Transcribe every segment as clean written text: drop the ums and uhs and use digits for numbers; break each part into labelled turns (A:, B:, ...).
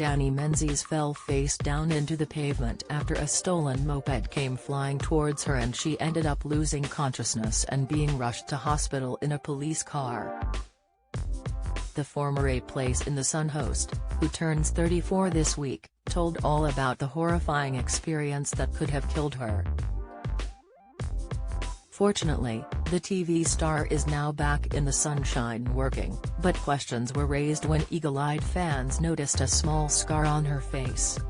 A: Danni Menzies fell face down into the pavement after a stolen moped came flying towards her and she ended up losing consciousness and being rushed to hospital in a police car. The former A Place in the Sun host, who turns 34 this week, told all about the horrifying experience that could have killed her. Fortunately, the TV star is now back in the sunshine working, but questions were raised when eagle-eyed fans noticed a small scar on her face.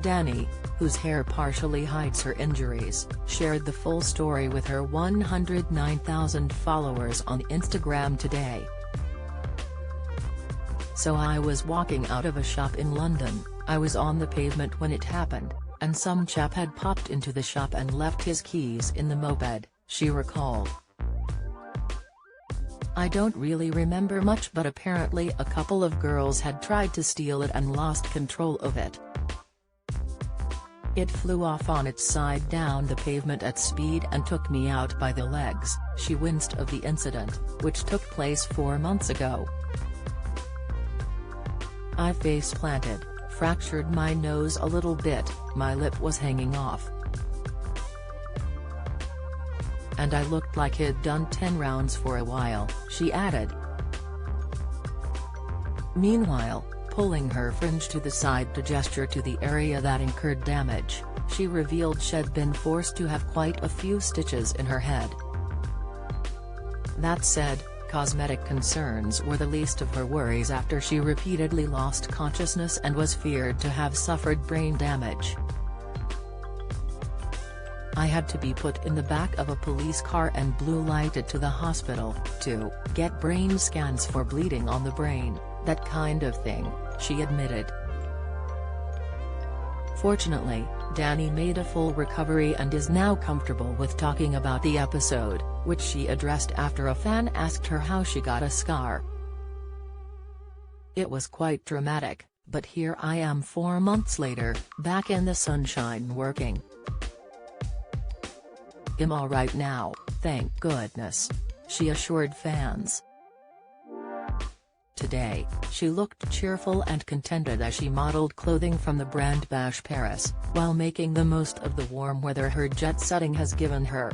A: Danni, whose hair partially hides her injuries, shared the full story with her 109,000 followers on Instagram today. "So I was walking out of a shop in London, I was on the pavement when it happened, and some chap had popped into the shop and left his keys in the moped," she recalled. "I don't really remember much, but apparently a couple of girls had tried to steal it and lost control of it. It flew off on its side down the pavement at speed and took me out by the legs." She winced of the incident, which took place 4 months ago. "I face-planted, fractured my nose a little bit, my lip was hanging off. And I looked like I'd done 10 rounds for a while," she added. Meanwhile, pulling her fringe to the side to gesture to the area that incurred damage, she revealed she'd been forced to have quite a few stitches in her head. That said, cosmetic concerns were the least of her worries after she repeatedly lost consciousness and was feared to have suffered brain damage. "I had to be put in the back of a police car and blue-lighted to the hospital, to get brain scans for bleeding on the brain, that kind of thing," she admitted. Fortunately, Danni made a full recovery and is now comfortable with talking about the episode, which she addressed after a fan asked her how she got a scar. "It was quite dramatic, but here I am 4 months later, back in the sunshine working. I'm alright now, thank goodness," she assured fans. Today, she looked cheerful and contented as she modeled clothing from the brand Bash Paris, while making the most of the warm weather her jet-setting has given her.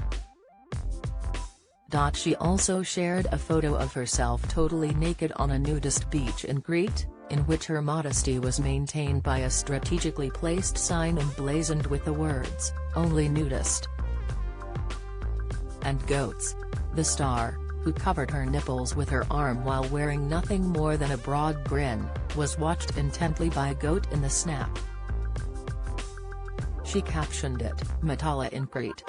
A: She also shared a photo of herself totally naked on a nudist beach in Crete, in which her modesty was maintained by a strategically placed sign emblazoned with the words, "Only nudist and goats." The star, who covered her nipples with her arm while wearing nothing more than a broad grin, was watched intently by a goat in the snap. She captioned it, "Matala in Crete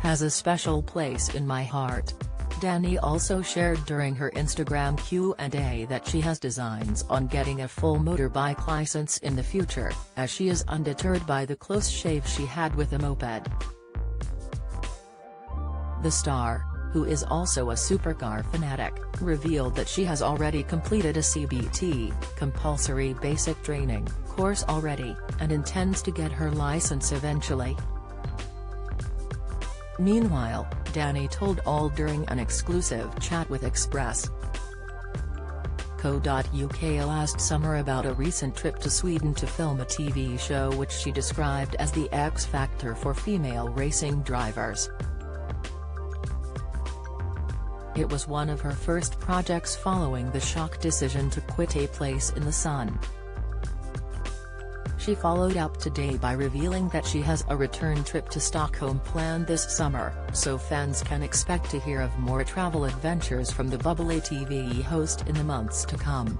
A: has a special place in my heart." Danni also shared during her Instagram Q&A that she has designs on getting a full motorbike license in the future, as she is undeterred by the close shave she had with a moped. The star, who is also a supercar fanatic, revealed that she has already completed a CBT compulsory basic training course already, and intends to get her license eventually. Meanwhile, Danni told all during an exclusive chat with Express.co.uk last summer about a recent trip to Sweden to film a TV show which she described as the X Factor for female racing drivers. It was one of her first projects following the shock decision to quit A Place in the Sun. She followed up today by revealing that she has a return trip to Stockholm planned this summer, so fans can expect to hear of more travel adventures from the bubbly TV host in the months to come.